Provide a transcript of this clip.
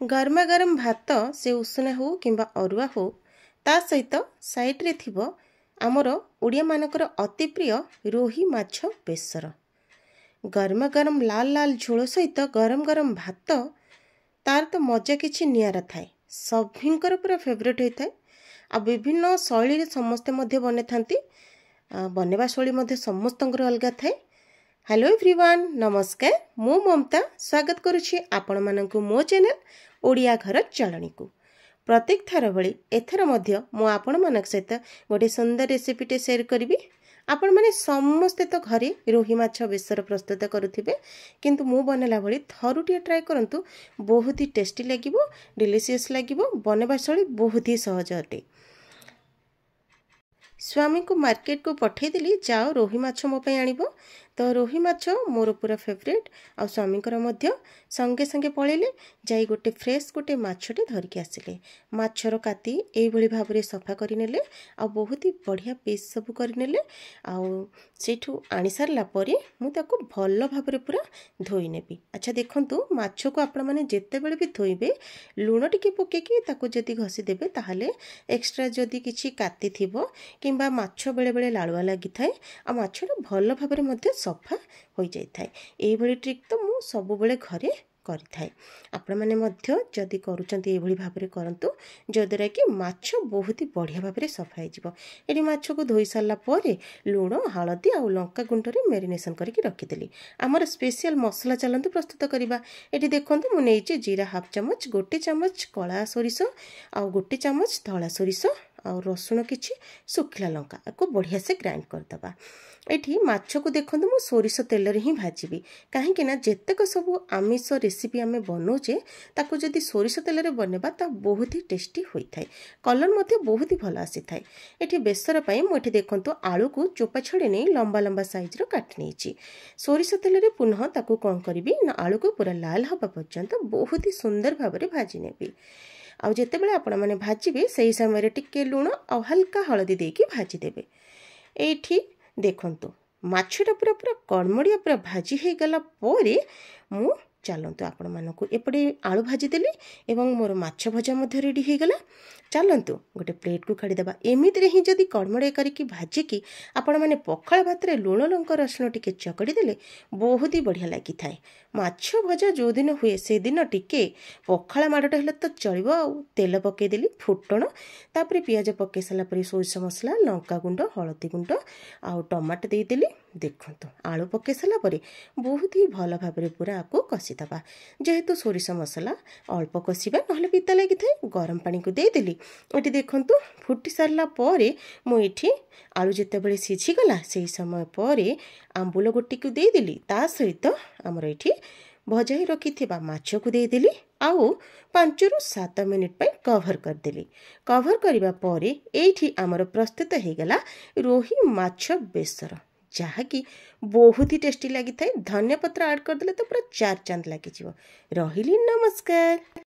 गरमा गरम भात से उषुना हो किंबा अरुआ हो ता सहित साइड्रे थिबो आमर ओडिया मानकर अति प्रिय रोही माछ बेसर। गरमा गरम लाल लाल झोल सहित गरम गरम भात तार तो मजा किछि नियारा थाए। सभिंकर पूरा फेवरेट होता है। आ विभिन्न शैली समस्ते मध्य बने थांती। बनेबा शैली मध्य समस्तंकर अलगा थाए। हेलो एवरीवन, नमस्कार। मु ममता स्वागत करुछि आपण मानकु मो चैनल ओडिया घर चलनी को। प्रत्येक थर भली एथर मध्य मु आपण मानक सहित गोटे सुंदर रेसिपीटे शेयर करी। आपण माने समस्ते तो घरे रोही माछ बेसर प्रस्तुत करुथिबे, किंतु मु बनेला भली थरुटिए ट्राई करंतु। बहुत ही टेस्टी लागिबो, डिलीशियस लागिबो। बनेबा शैली बहुत ही सहज अटे। स्वामी को मार्केट को पठे दिली, जाओ रोही माछ मो पे आनिबो। तो रोही माछ मोर पूरा फेवरेट। आ स्वामी मध्य संगे संगे पळेले जाई गोटे फ्रेश गोटे माछटे धरिकी आसिले। माछर काती एई भली भाबरे सफा करिनेले आ बहुत ही बढ़िया पीस सब करिनेले। आ सेठू आनी सारला परे मु ताको भल्ल भाबरे पूरा धोई नेबी। अच्छा देखंतु, माछ को आपण माने जेते बेले भी धोइबे लूण टिके पकेकी ताको जदी घसी देबे ताहाले एक्स्ट्रा जदी किछि काती थिबो किंबा माछ बेले बेले लालुआ लागि थाए आ माछटा भल्ल भाबरे मध्य सफा हो जाई थाए। एई भली ट्रिक तो मु सब बेले घरे करि थाए। आपण माने मध्य जदी करूचंती एई भली भाबरे करंतु, जदरा कि माछ बहुत ही बढ़िया भाबरे सफा हो जिवो। एडी माछ को धोई सारला परे लूण हळदी आ लंका गुंडरे मेरिनेशन करके रखि देली। हमर स्पेशल मसला चलंतु प्रस्तुत करिबा। एडी देखंतु मु नेइची जीरा हाफ चमच, गोटे चमच कला सोरिष आ गोटे चमच धला सोरिष आ रसुण किछि सुखिला लंका को बढ़िया से ग्राइंड करदबा। एठी माछ को देखंतु मु सोरिष तेल रे ही भाजीबी, काहे कि ना जेतेक सब आमिष रेसिपी आमे बनौचे ताको जदी सोरिष तेल रे बनेबा ता बहुत ही टेस्टी होई थाए। कलर मध्ये बहुत ही भल आसी थाए। एठी बेसर पई मु एठी देखंतु आलू को चोपा छडे नै लंबा लंबा साइज रो काट नेछि। सोरिष तेल रे पुनः ताको कोन करिबी ना आलू को पूरा लाल हबा पर्यंत बहुत ही सुंदर भाबरे भाजी नेबी। आ जेते बेले आपण माने भाजीबे सेही समय रे टिके लूण आ हल्का हळदी देकी भाजी देबे। एठी देखंतु माछटा पूरा पूरा कड़मड़िया पूरा भाजी हो गला परे मु चलतु आपण मानकु एपटे आलू भाजी देली एवं मोर माछ भजा मध्य रेडी हो गला। चलतु गोटे प्लेट को काढ़ी देबा। एमिति रे ही जदी कड़मड़े करिकी भाजी की आपण माने पखाळ भात रे लूण लंका रसुण टिके चकड़ी देले बहुत ही बढ़िया लागि थाए। माछ भजा जो दिन हुए से दिन टिके पखाळ माडटा हेले तो चलिबो। आ तेल पके देली, फुटण तापरे पियाज पके साला परे सोरिष मसला, लंका गुंड, हळदी गुंड आ टमाटो दे देली। देखंतु आलू पके साला परे बहुत ही भल भाबरे पूरा आको कसी दबा। जेहेतु सोरिष मसला अल्प कसिबा नहले पिता लागि थाए। गरम पानी को दे देली। एटी देखंतु फुटी सारला परे मु एठी आलू जेते बेले सिझी गला सेही समय परे आंबुल गोटी को दे देली। ता सहित हमर एठी भजाई रखी थिबा माछ को दे देली। आउ 5 रु 7 मिनिट पे कवर कर देली। कवर करिबा परे एठी हमर प्रस्तुत हे गला रोही माछ बेसर, जहा कि बहुत ही टेस्टी लगी थाए। धनिया पत्र ऐड कर देले तो पूरा चार चांद लगी जिवो। रहिली, नमस्कार।